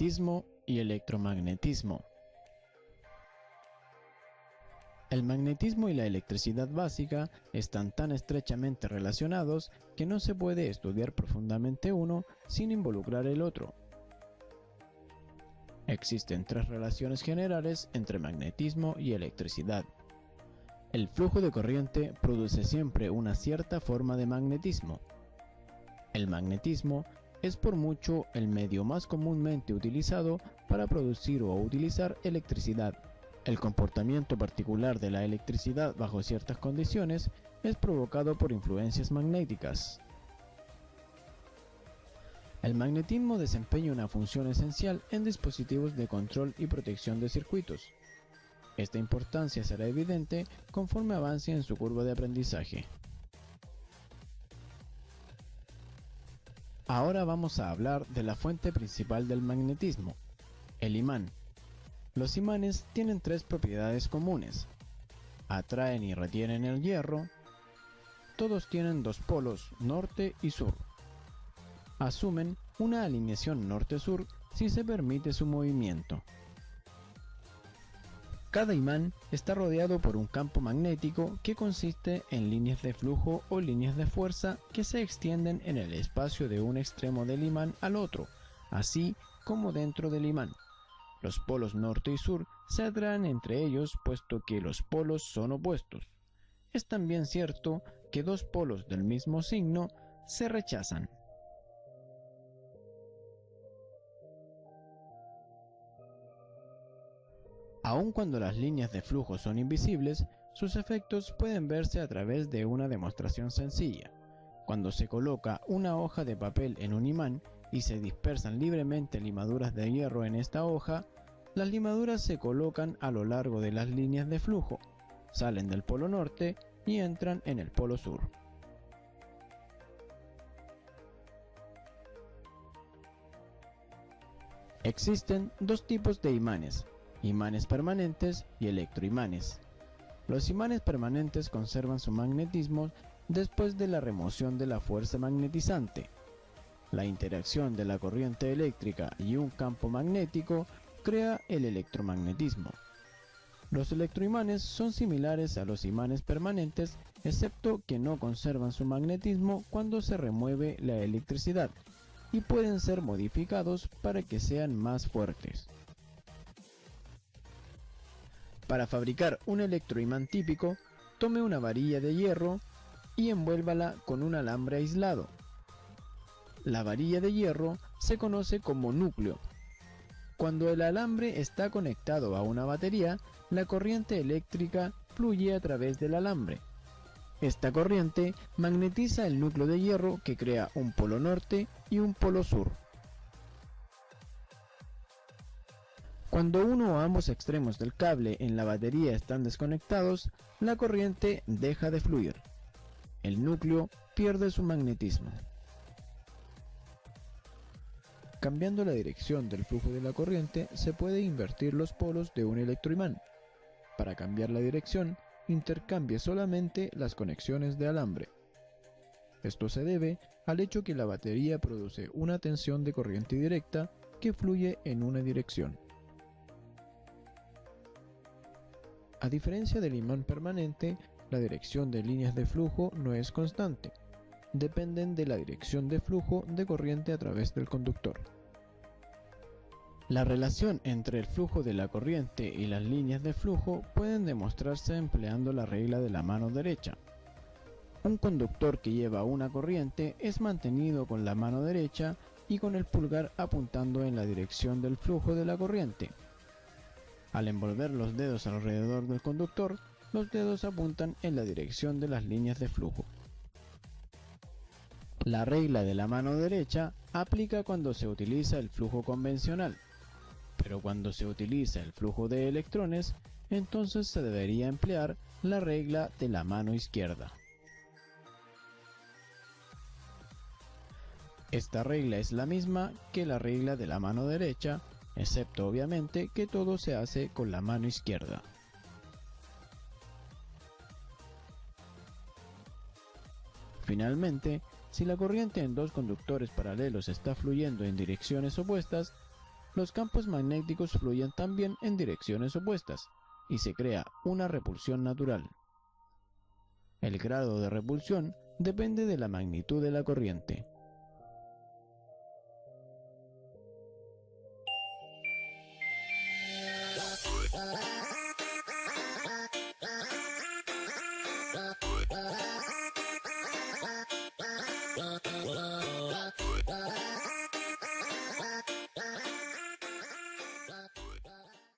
Magnetismo y electromagnetismo. El magnetismo y la electricidad básica están tan estrechamente relacionados que no se puede estudiar profundamente uno sin involucrar el otro. Existen tres relaciones generales entre magnetismo y electricidad. El flujo de corriente produce siempre una cierta forma de magnetismo. El magnetismo es por mucho el medio más comúnmente utilizado para producir o utilizar electricidad. El comportamiento particular de la electricidad bajo ciertas condiciones es provocado por influencias magnéticas. El magnetismo desempeña una función esencial en dispositivos de control y protección de circuitos. Esta importancia será evidente conforme avance en su curva de aprendizaje. Ahora vamos a hablar de la fuente principal del magnetismo, el imán. Los imanes tienen tres propiedades comunes. Atraen y retienen el hierro. Todos tienen dos polos, norte y sur. Asumen una alineación norte-sur si se permite su movimiento. Cada imán está rodeado por un campo magnético que consiste en líneas de flujo o líneas de fuerza que se extienden en el espacio de un extremo del imán al otro, así como dentro del imán. Los polos norte y sur se atraen entre ellos puesto que los polos son opuestos. Es también cierto que dos polos del mismo signo se rechazan. Aun cuando las líneas de flujo son invisibles, sus efectos pueden verse a través de una demostración sencilla. Cuando se coloca una hoja de papel en un imán y se dispersan libremente limaduras de hierro en esta hoja, las limaduras se colocan a lo largo de las líneas de flujo, salen del polo norte y entran en el polo sur. Existen dos tipos de imanes, imanes permanentes y electroimanes. Los imanes permanentes conservan su magnetismo después de la remoción de la fuerza magnetizante. La interacción de la corriente eléctrica y un campo magnético crea el electromagnetismo. Los electroimanes son similares a los imanes permanentes, excepto que no conservan su magnetismo cuando se remueve la electricidad, y pueden ser modificados para que sean más fuertes. Para fabricar un electroimán típico, tome una varilla de hierro y envuélvala con un alambre aislado. La varilla de hierro se conoce como núcleo. Cuando el alambre está conectado a una batería, la corriente eléctrica fluye a través del alambre. Esta corriente magnetiza el núcleo de hierro que crea un polo norte y un polo sur. Cuando uno o ambos extremos del cable en la batería están desconectados, la corriente deja de fluir. El núcleo pierde su magnetismo. Cambiando la dirección del flujo de la corriente, se puede invertir los polos de un electroimán. Para cambiar la dirección, intercambie solamente las conexiones de alambre. Esto se debe al hecho que la batería produce una tensión de corriente directa que fluye en una dirección. A diferencia del imán permanente, la dirección de líneas de flujo no es constante. Dependen de la dirección de flujo de corriente a través del conductor. La relación entre el flujo de la corriente y las líneas de flujo pueden demostrarse empleando la regla de la mano derecha. Un conductor que lleva una corriente es mantenido con la mano derecha y con el pulgar apuntando en la dirección del flujo de la corriente. Al envolver los dedos alrededor del conductor, los dedos apuntan en la dirección de las líneas de flujo. La regla de la mano derecha aplica cuando se utiliza el flujo convencional, pero cuando se utiliza el flujo de electrones, entonces se debería emplear la regla de la mano izquierda. Esta regla es la misma que la regla de la mano derecha, excepto obviamente que todo se hace con la mano izquierda. Finalmente, si la corriente en dos conductores paralelos está fluyendo en direcciones opuestas, los campos magnéticos fluyen también en direcciones opuestas y se crea una repulsión natural. El grado de repulsión depende de la magnitud de la corriente.